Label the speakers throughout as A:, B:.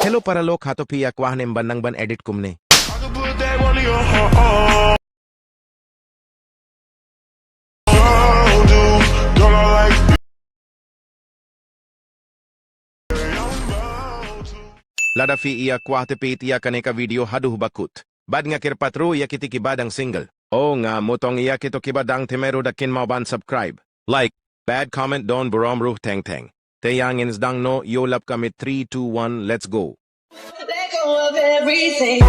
A: Hello para lo khato piya kwahnem banang ban edit kumne. Lada fi iya kwahte pit iya kaneka video haduh bakut. Bad nga kirpatro iya kiti kibadang single. O nga mutong iya kito kibadang temero da kin mau ban subscribe. Like, bad comment don burom ruh tang tang. Teyang in sdang no yolap kami 3, 2, 1, let's go.
B: Let go of everything.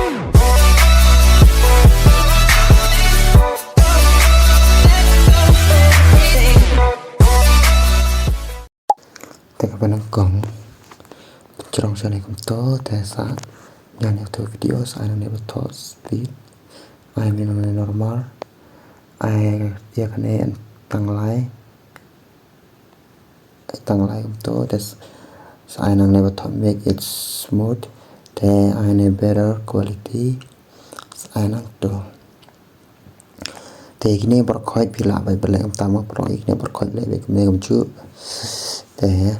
C: Teka panang kong trong sa này cũng tốt tại sao nhà này tôi video sai này bắt thọ speed ai mình là normal ai dia kane tăng lại cũng tốt tại sai này bắt thọ make it smooth thì ai này better quality sai năng to thì cái này bắt khỏi bị lạ vậy bởi ông ta mất rồi cái này bắt khỏi lại về cái này cũng chưa để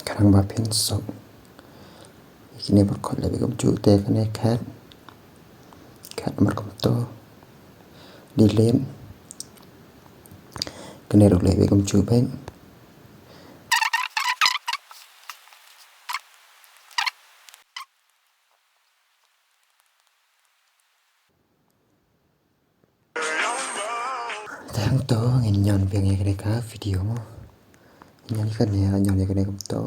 C: khả năng bà phin sống cái này bắt khỏi lại với công chủ tê cái này khát mặt công to đi lên cái này được lại với công chủ bên tháng to nghìn nhon việc nghe cái này cả video mà nhon cái này công to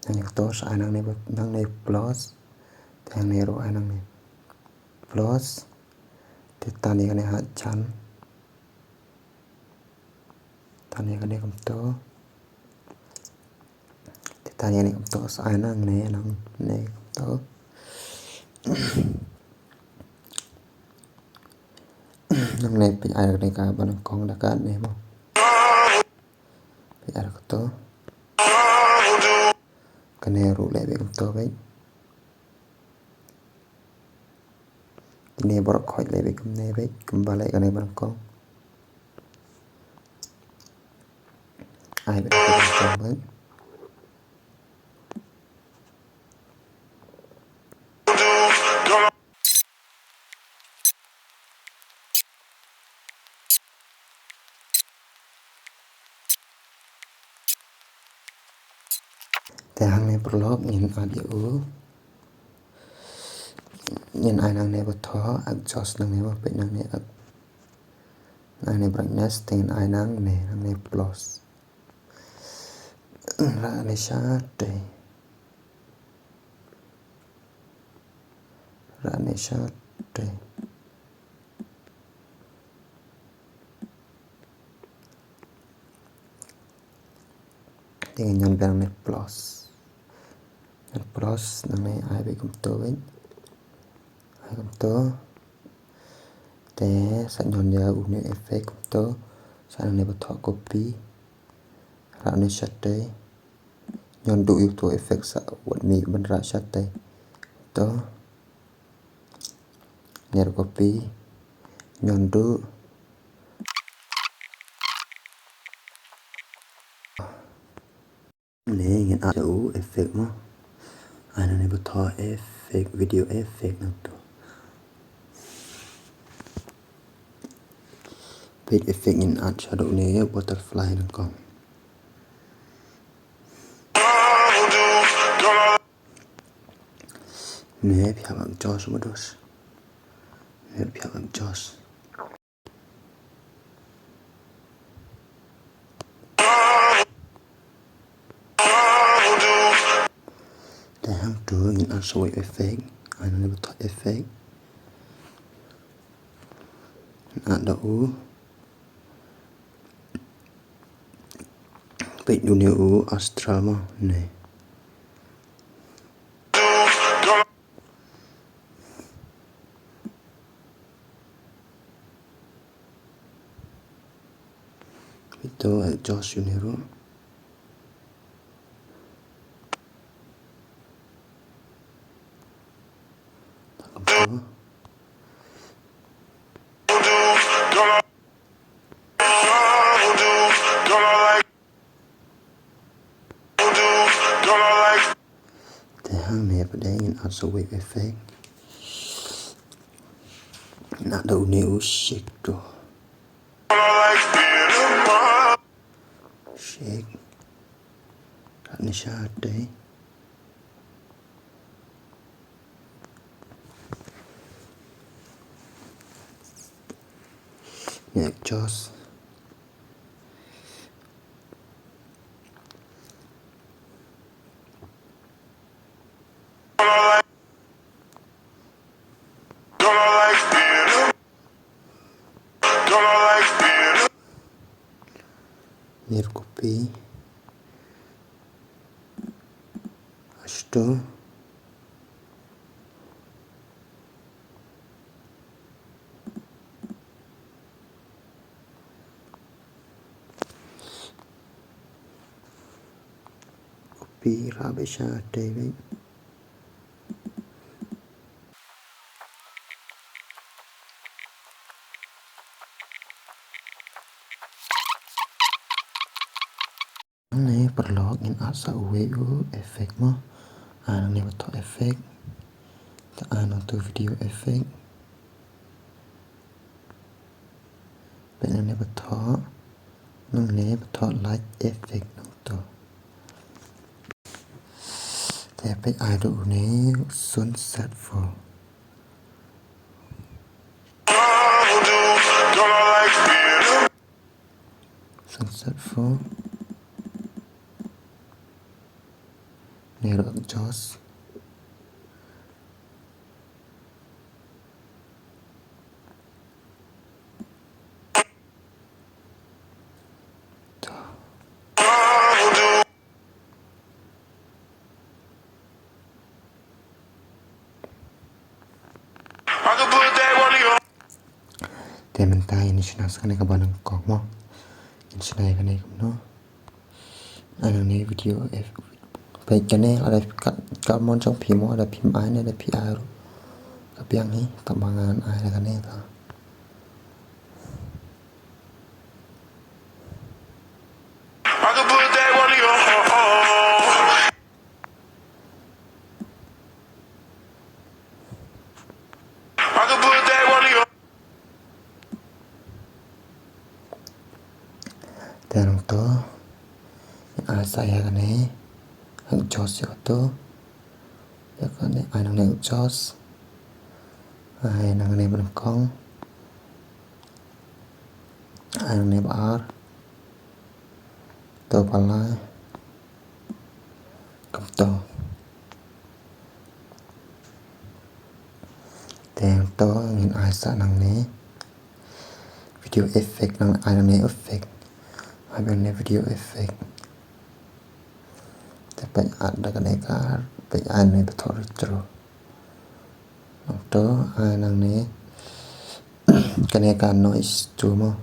C: năng này to sai năng này plus thang này rồi năng này plus thì ta này cái này hạt chắn ta này cái này cũng to thì ta này cũng to sai năng này cũng to năng này bị ai cái cả bạn con đã cắt này không bị ai cái to cái này rủ lại bị cũng to vậy cái này bỏ khỏi lại bị cũng này vậy cũng ba lại cái này bạn con ai bị cái con vậyแต่hàng này blog nhìn audio nhìn ai năng này bật thó adjust năng này bật bị năng này brightness tên ai năng này plus ra này sát đây ra này sát đây dengan nhân bên này plus năng này ai bị công tố với ai công tố để sẽ nhon giờ uống effect công tố sẽ năng này bắt thọ copy ra này sát đây nhon đủ yếu tố effect sẽ quật mì bên ra sát đây đó nhờ copy nhon đủ này nhìn audio effect mà anh này bắt thọ effect video effect năng to page effect nhìn add shadow này butterfly năng con này phải bằng cho số đó này phải bằng cho để hàng trưa nhìn ăn sôi effect anh này bắt effect ăn đậu bị đủ nhiều astra mà này itu cho sunero Thì hàng này phải để in also with effect. Not the new shake to shake. That is shot day. Neck jaws. Near copy. Ashto. Copy Rabisha David. Này perlu in asa uwu efek mo ano ne bato efek ta ano to video efek ben ne bato nung ne bato light efek nung to te pe idol ne sunset for sunset for Nero Joss Te myntoi ini sina sekali kebanang kok mo ini sina kane kumno ano ne video baik kane ada kat mon trong phim mo ada phim ai ada PR kapiang ni tambangan ai kane ta dan to saya kane hang jos yo to ya kane ai nang jos ai nang ne ban kong ai nang ne bar to pala kom to dan to ngin ai sa nang ne video effect nang ai nang ne effect ai ben ne video effect tapi ada kenekar tapi ane betul betul itu anang ni kenekar noise cuma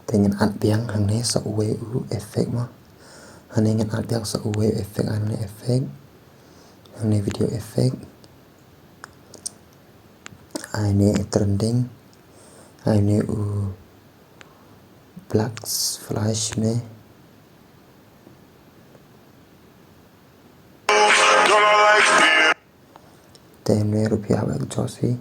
C: dengan ad biang hang ni sauwe efek mah hanya dengan ad biang sauwe efek ane efek ini video efek ini trending ini black flash ne temne rupiah bang josi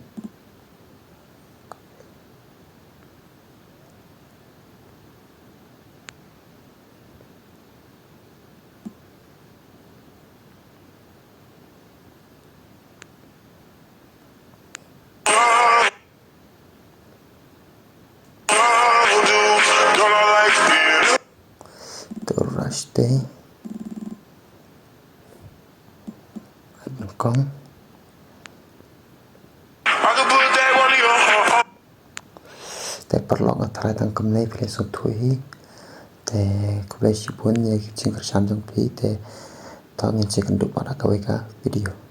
C: Day con te perlu tharai tang Kumno phle so thui te Khublei shibun ye jing kyrshan jong phi te tang in second pada kawai ka video